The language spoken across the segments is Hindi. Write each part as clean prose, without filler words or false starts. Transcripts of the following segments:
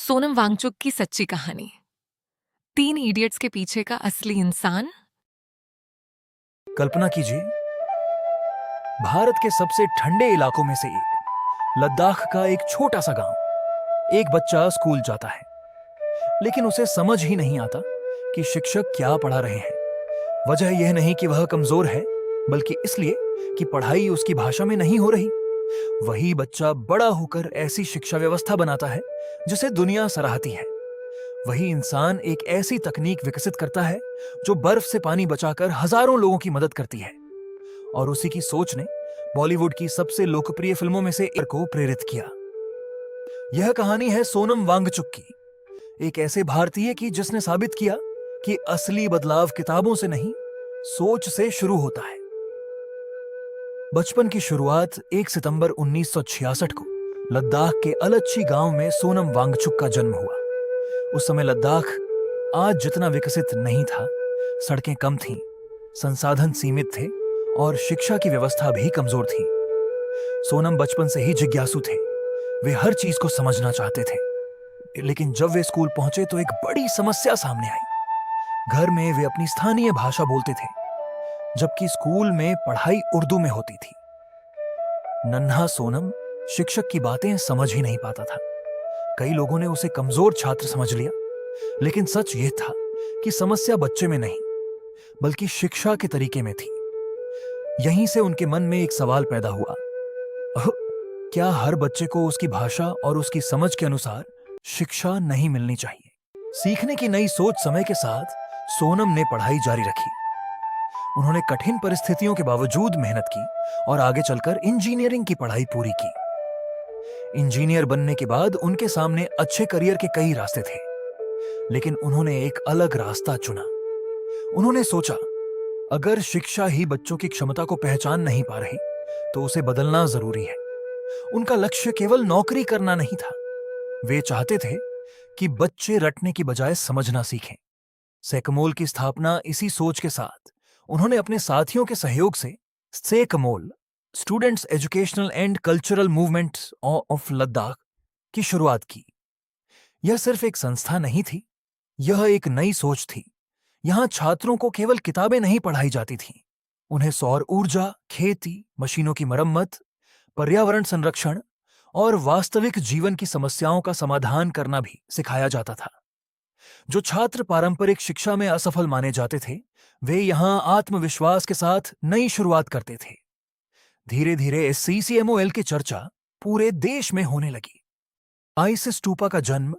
सोनम वांगचुक की सच्ची कहानी। तीन इडियट्स के पीछे का असली इंसान। कल्पना कीजिए, भारत के सबसे ठंडे इलाकों में से एक लद्दाख का एक छोटा सा गांव। एक बच्चा स्कूल जाता है, लेकिन उसे समझ ही नहीं आता कि शिक्षक क्या पढ़ा रहे हैं। वजह यह नहीं कि वह कमजोर है, बल्कि इसलिए कि पढ़ाई उसकी भाषा में नहीं हो रही। वही बच्चा बड़ा होकर ऐसी शिक्षा व्यवस्था बनाता है जिसे दुनिया सराहती है। वही इंसान एक ऐसी तकनीक विकसित करता है जो बर्फ से पानी बचाकर हजारों लोगों की मदद करती है। और उसी की सोच ने बॉलीवुड की सबसे लोकप्रिय फिल्मों में से एक को प्रेरित किया। यह कहानी है सोनम वांगचुक की, एक ऐसे भारतीय की जिसने साबित किया कि असली बदलाव किताबों से नहीं, सोच से शुरू होता है। बचपन की शुरुआत 1 सितंबर 1966 को लद्दाख के अलच्ची गांव में सोनम वांगचुक का जन्म हुआ। उस समय लद्दाख आज जितना विकसित नहीं था। सड़कें कम थीं, संसाधन सीमित थे और शिक्षा की व्यवस्था भी कमजोर थी। सोनम बचपन से ही जिज्ञासु थे। वे हर चीज को समझना चाहते थे। लेकिन जब वे स्कूल पहुंचे तो एक बड़ी समस्या सामने आई। घर में वे अपनी स्थानीय भाषा बोलते थे, जबकि स्कूल में पढ़ाई उर्दू में होती थी। नन्हा सोनम शिक्षक की बातें समझ ही नहीं पाता था। कई लोगों ने उसे कमजोर छात्र समझ लिया, लेकिन सच यह था कि समस्या बच्चे में नहीं, बल्कि शिक्षा के तरीके में थी। यहीं से उनके मन में एक सवाल पैदा हुआ, क्या हर बच्चे को उसकी भाषा और उसकी समझ के अनुसार शिक्षा नहीं मिलनी चाहिए? सीखने की नई सोच समय के साथ सोनम ने पढ़ाई जारी रखी। उन्होंने कठिन परिस्थितियों के बावजूद मेहनत की और आगे चलकर इंजीनियरिंग की पढ़ाई पूरी की। इंजीनियर बनने के बाद उनके सामने अच्छे करियर के कई रास्ते थे, लेकिन उन्होंने एक अलग रास्ता चुना। उन्होंने सोचा, अगर शिक्षा ही बच्चों की क्षमता को पहचान नहीं पा रही, तो उसे बदलना जरूरी है। उनका लक्ष्य केवल नौकरी करना नहीं था। वे चाहते थे कि बच्चे रटने की बजाय समझना सीखें। सेकमोल की स्थापना इसी सोच के साथ उन्होंने अपने साथियों के सहयोग से SECMOL, students educational and cultural movement of Ladakh, की शुरुआत की। यह सिर्फ एक संस्था नहीं थी, यह एक नई सोच थी। यहां छात्रों को केवल किताबें नहीं पढ़ाई जाती थीं, उन्हें सौर ऊर्जा, खेती, मशीनों की मरम्मत, पर्यावरण संरक्षण और वास्तविक जीवन की समस्याओं का समाधान करना भी सिखाया जाता था। जो छात्र पारंपरिक शिक्षा में असफल माने जाते थे, वे यहां आत्मविश्वास के साथ नई शुरुआत करते थे। धीरे धीरे सीसीएमओएल की चर्चा पूरे देश में होने लगी। आइस स्टूपा का जन्म।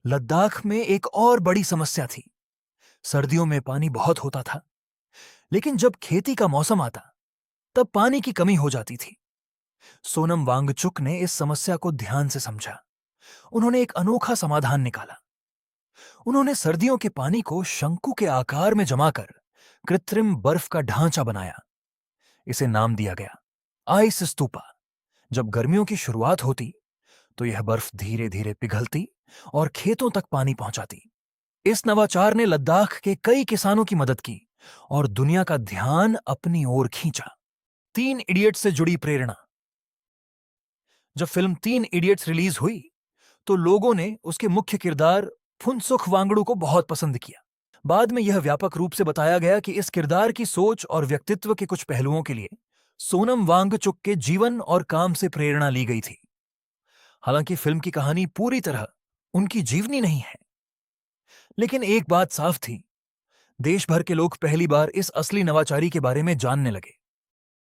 लद्दाख में एक और बड़ी समस्या थी। सर्दियों में पानी बहुत होता था, लेकिन जब खेती का मौसम आता, तब पानी की कमी हो जाती थी। सोनम वांगचुक ने इस समस्या को ध्यान से समझा। उन्होंने एक अनोखा समाधान निकाला। उन्होंने सर्दियों के पानी को शंकु के आकार में जमाकर कृत्रिम बर्फ का ढांचा बनाया। इसे नाम दिया गया आइस स्तूपा। जब गर्मियों की शुरुआत होती, तो यह बर्फ धीरे धीरे पिघलती और खेतों तक पानी पहुंचाती। इस नवाचार ने लद्दाख के कई किसानों की मदद की और दुनिया का ध्यान अपनी ओर खींचा। 3 इडियट्स से जुड़ी प्रेरणा। जब फिल्म 3 इडियट्स रिलीज हुई, तो लोगों ने उसके मुख्य किरदार फुनसुक वांगडू को बहुत पसंद किया। बाद में यह व्यापक रूप से बताया गया कि इस किरदार की सोच और व्यक्तित्व के कुछ पहलुओं के लिए सोनम वांगचुक के जीवन और काम से प्रेरणा ली गई थी। हालांकि फिल्म की कहानी पूरी तरह उनकी जीवनी नहीं है, लेकिन एक बात साफ थी, देश भर के लोग पहली बार इस असली नवाचारी के बारे में जानने लगे।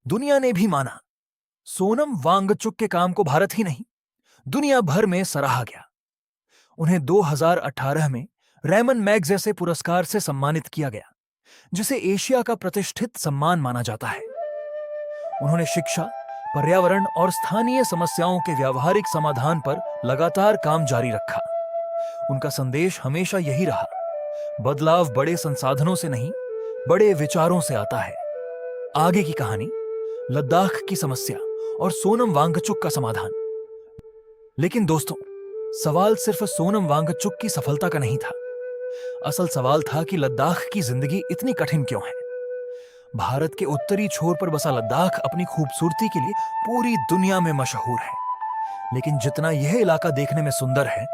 दुनिया ने भी माना। सोनम वांगचुक के काम को भारत ही नहीं, दुनिया भर में सराहा गया। उन्हें 2018 में रैमन मैग्सेसे पुरस्कार से सम्मानित किया गया, जिसे एशिया का प्रतिष्ठित सम्मान माना जाता है। उन्होंने शिक्षा, पर्यावरण और स्थानीय समस्याओं के व्यावहारिक समाधान पर लगातार काम जारी रखा। उनका संदेश हमेशा यही रहा, बदलाव बड़े संसाधनों से नहीं, बड़े विचारों से आता है। आगे की कहानी, लद्दाख की समस्या और सोनम वांगचुक का समाधान। लेकिन दोस्तों, सवाल सिर्फ सोनम वांगचुक की सफलता का नहीं था। असल सवाल था कि लद्दाख की जिंदगी इतनी कठिन क्यों है? भारत के उत्तरी छोर पर बसा लद्दाख अपनी खूबसूरती के लिए पूरी दुनिया में मशहूर है। लेकिन जितना यह इलाका देखने में सुंदर है,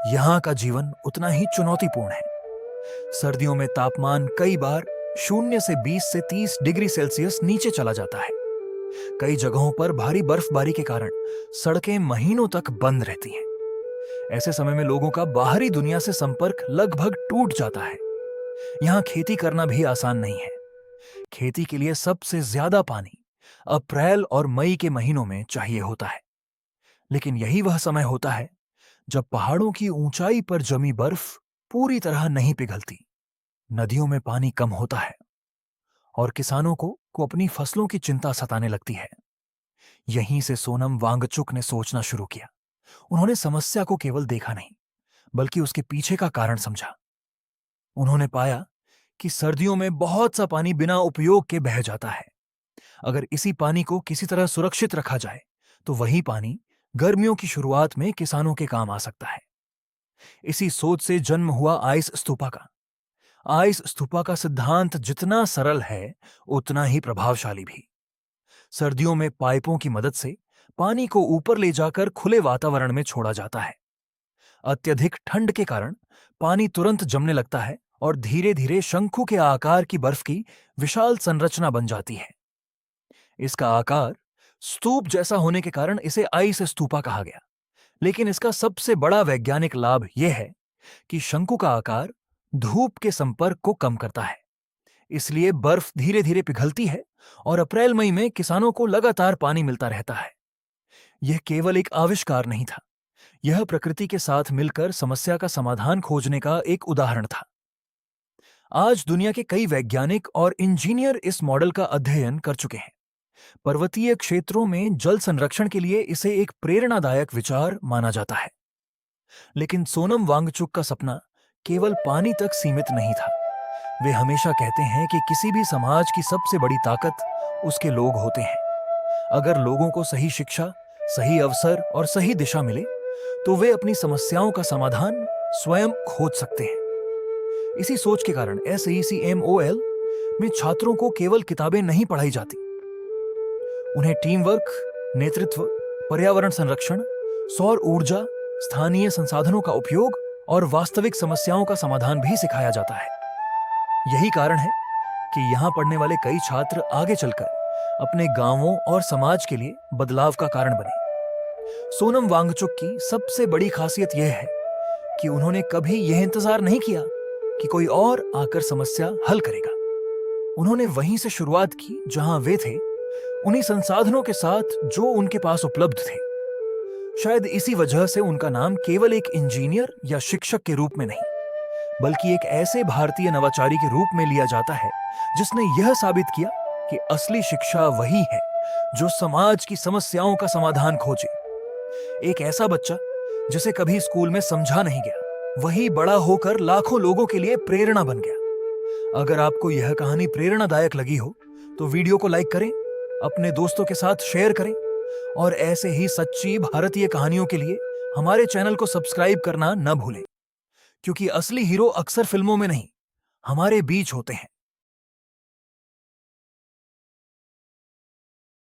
यहाँ का जीवन उतना ही चुनौतीपूर्ण है। सर्दियों में तापमान कई बार 0 से 20 से 30 डिग्री सेल्सियस नीचे चला जाता है। कई जगहों पर भारी बर्फबारी के कारण सड़कें महीनों तक बंद रहती हैं। ऐसे समय में लोगों का बाहरी दुनिया से संपर्क लगभग टूट जाता है। यहाँ खेती करना भी आसान नहीं है। खेती के लिए सबसे ज्यादा पानी अप्रैल और मई के महीनों में चाहिए होता है। लेकिन यही वह समय होता है जब पहाड़ों की ऊंचाई पर जमी बर्फ पूरी तरह नहीं पिघलती, नदियों में पानी कम होता है और किसानों को अपनी फसलों की चिंता सताने लगती है। यहीं से सोनम वांगचुक ने सोचना शुरू किया। उन्होंने समस्या को केवल देखा नहीं, बल्कि उसके पीछे का कारण समझा। उन्होंने पाया कि सर्दियों में बहुत सा पानी बिना उपयोग के बह जाता है। अगर इसी पानी को किसी तरह सुरक्षित रखा जाए तो वही पानी गर्मियों की शुरुआत में किसानों के काम आ सकता है। इसी सोच से जन्म हुआ आइस स्तूपा का। आइस स्तूपा का सिद्धांत जितना सरल है उतना ही प्रभावशाली भी। सर्दियों में पाइपों की मदद से पानी को ऊपर ले जाकर खुले वातावरण में छोड़ा जाता है। अत्यधिक ठंड के कारण पानी तुरंत जमने लगता है और धीरे धीरे शंकु के आकार की बर्फ की विशाल संरचना बन जाती है। इसका आकार स्तूप जैसा होने के कारण इसे आइस स्तूपा कहा गया। लेकिन इसका सबसे बड़ा वैज्ञानिक लाभ यह है कि शंकु का आकार धूप के संपर्क को कम करता है। इसलिए बर्फ धीरे धीरे पिघलती है और अप्रैल मई में किसानों को लगातार पानी मिलता रहता है। यह केवल एक आविष्कार नहीं था, यह प्रकृति के साथ मिलकर समस्या का समाधान खोजने का एक उदाहरण था। आज दुनिया के कई वैज्ञानिक और इंजीनियर इस मॉडल का अध्ययन कर चुके हैं। पर्वतीय क्षेत्रों में जल संरक्षण के लिए इसे एक प्रेरणादायक विचार माना जाता है। लेकिन सोनम वांगचुक का सपना केवल पानी तक सीमित नहीं था। वे हमेशा कहते हैं कि किसी भी समाज की सबसे बड़ी ताकत उसके लोग होते हैं। अगर लोगों को सही शिक्षा, सही अवसर और सही दिशा मिले तो वे अपनी समस्याओं का समाधान स्वयं खोज सकते हैं। इसी सोच के कारण SECMOL में छात्रों को केवल किताबें नहीं पढ़ाई जाती, उन्हें टीम वर्क, नेतृत्व, पर्यावरण संरक्षण, सौर ऊर्जा, स्थानीय संसाधनों का उपयोग और वास्तविक समस्याओं का समाधान भी सिखाया जाता है। यही कारण है कि यहाँ पढ़ने वाले कई छात्र आगे चलकर अपने गांवों और समाज के लिए बदलाव का कारण बने। सोनम वांगचुक की सबसे बड़ी खासियत यह है कि उन्होंने कभी यह इंतजार नहीं किया कि कोई और आकर समस्या हल करेगा। उन्होंने वहीं से शुरुआत की जहां वे थे, उन्हीं संसाधनों के साथ जो उनके पास उपलब्ध थे। शायद इसी वजह से उनका नाम केवल एक इंजीनियर या शिक्षक के रूप में नहीं, बल्कि एक ऐसे भारतीय नवाचारी के रूप में लिया जाता है जिसने यह साबित किया कि असली शिक्षा वही है जो समाज की समस्याओं का समाधान खोजे। एक ऐसा बच्चा जिसे कभी स्कूल में समझा नहीं गया, वही बड़ा होकर लाखों लोगों के लिए प्रेरणा बन गया। अगर आपको यह कहानी प्रेरणादायक लगी हो तो वीडियो को लाइक करें, अपने दोस्तों के साथ शेयर करें और ऐसे ही सच्ची भारतीय कहानियों के लिए हमारे चैनल को सब्सक्राइब करना न भूलें, क्योंकि असली हीरो अक्सर फिल्मों में नहीं, हमारे बीच होते हैं।